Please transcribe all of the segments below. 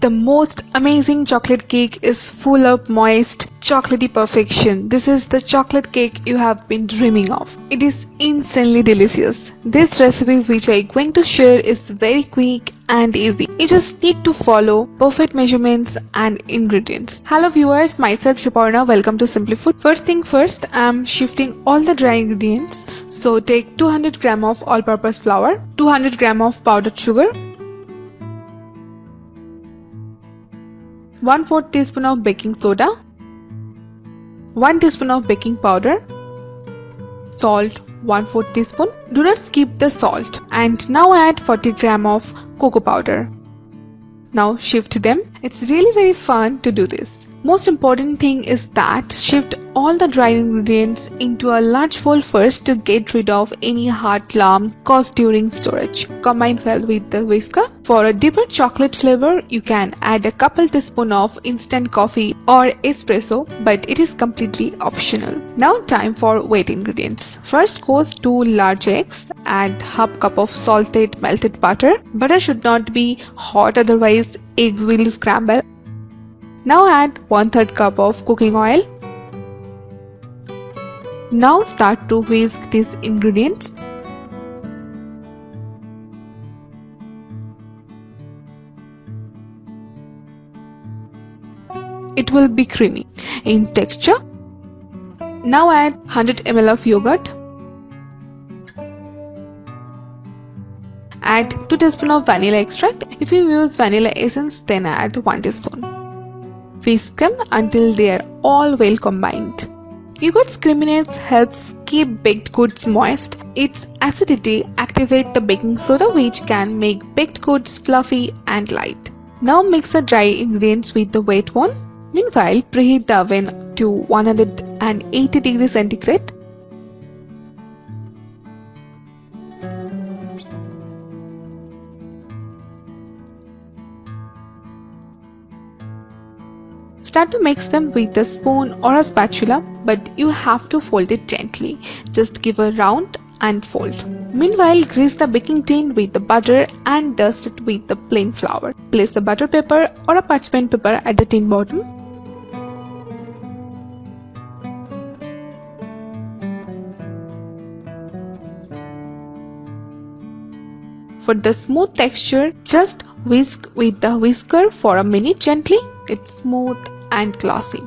The most amazing chocolate cake is full of moist, chocolatey perfection. This is the chocolate cake you have been dreaming of. It is insanely delicious. This recipe which I am going to share is very quick and easy. You just need to follow perfect measurements and ingredients. Hello viewers, myself Shuparna. Welcome to Simply Food. First thing first, I am shifting all the dry ingredients. So take 200 gram of all-purpose flour, 200 gram of powdered sugar, 1/4 teaspoon of baking soda, 1 teaspoon of baking powder, salt 1/4 teaspoon. Do not skip the salt. And now add 40 gram of cocoa powder. Now shift them. It's really very fun to do this. Most important thing is that shift all the dry ingredients into a large bowl first to get rid of any hard lumps caused during storage. Combine well with the whisker. For a deeper chocolate flavor, you can add a couple teaspoons of instant coffee or espresso, but it is completely optional. Now time for wet ingredients. First goes 2 large eggs. Add half cup of salted melted butter. Butter should not be hot, otherwise eggs will scramble. Now add 1/3 cup of cooking oil. Now start to whisk these ingredients. It will be creamy in texture. Now add 100 ml of yogurt. Add 2 teaspoons of vanilla extract. If you use vanilla essence, then add 1 teaspoon. Whisk them until they are all well combined. Yogurt's creaminess helps keep baked goods moist. Its acidity activates the baking soda, which can make baked goods fluffy and light. Now mix the dry ingredients with the wet one. Meanwhile, preheat the oven to 180 degrees centigrade. Start to mix them with a spoon or a spatula, but you have to fold it gently. Just give a round and fold. Meanwhile, grease the baking tin with the butter and dust it with the plain flour. Place the butter paper or a parchment paper at the tin bottom. For the smooth texture, just whisk with the whisker for a minute gently. It's smooth and glossy.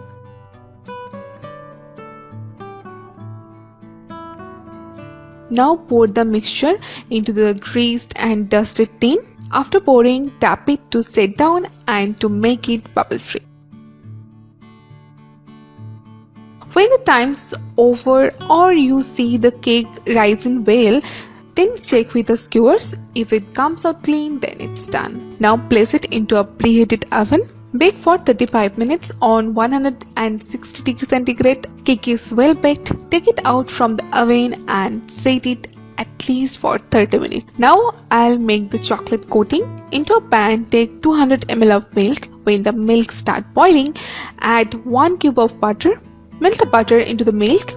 Now pour the mixture into the greased and dusted tin. After pouring, tap it to set down and to make it bubble free. When the time's over or you see the cake rising well, then check with the skewers. If it comes out clean, then it's done. Now place it into a preheated oven. Bake for 35 minutes on 160 degrees centigrade. Cake is well baked. Take it out from the oven and set it at least for 30 minutes. Now I'll make the chocolate coating. Into a pan, take 200 ml of milk. When the milk starts boiling, add 1 cube of butter. Melt the butter into the milk.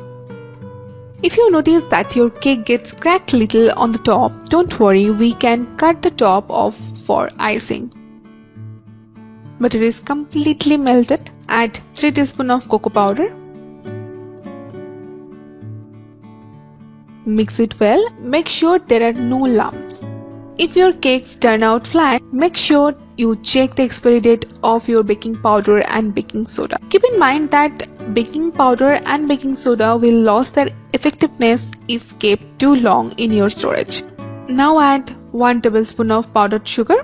If you notice that your cake gets cracked little on the top, don't worry, we can cut the top off for icing. Butter is completely melted. Add 3 teaspoons of cocoa powder. Mix it well. Make sure there are no lumps. If your cakes turn out flat, make sure you check the expiry date of your baking powder and baking soda. Keep in mind that baking powder and baking soda will lose their effectiveness if kept too long in your storage. Now add 1 tablespoon of powdered sugar.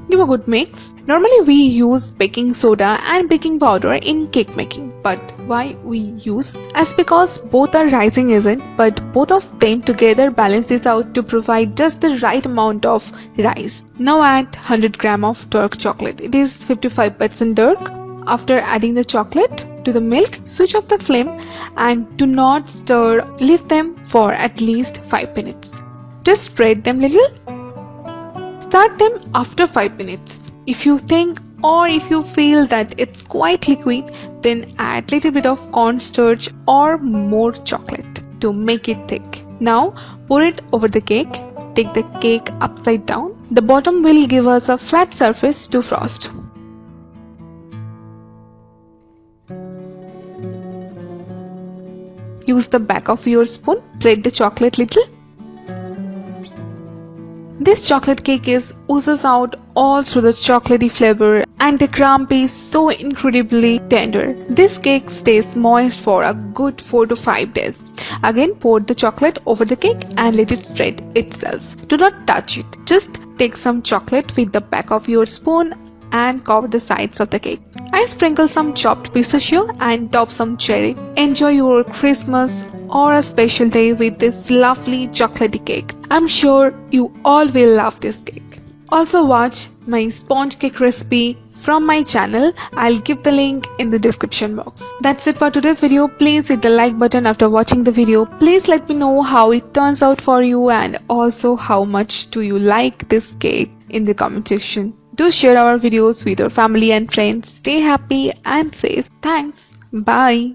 Give a good mix. Normally we use baking soda and baking powder in cake making, but why we use? As because both are rising agent, but both of them together balances out to provide just the right amount of rise. Now add 100 gram of dark chocolate. It is 55% dark. After adding the chocolate to the milk, switch off the flame and do not stir. Leave them for at least 5 minutes. Just spread them little. Start them after 5 minutes. If you think or if you feel that it's quite liquid, then add little bit of cornstarch or more chocolate to make it thick. Now pour it over the cake. Take the cake upside down. The bottom will give us a flat surface to frost. use the back of your spoon, spread the chocolate little. This chocolate cake oozes out all through the chocolatey flavor and the crumb is so incredibly tender. This cake stays moist for a good 4 to 5 days. Again, pour the chocolate over the cake and let it spread itself. Do not touch it. Just take some chocolate with the back of your spoon and cover the sides of the cake. I sprinkle some chopped pistachio and top some cherry. Enjoy your Christmas or a special day with this lovely chocolatey cake. I'm sure you all will love this cake. Also watch my sponge cake recipe from my channel. I'll give the link in the description box. That's it for today's video. Please hit the like button after watching the video. Please let me know how it turns out for you and also how much do you like this cake in the comment section. Do share our videos with your family and friends. Stay happy and safe. Thanks. Bye.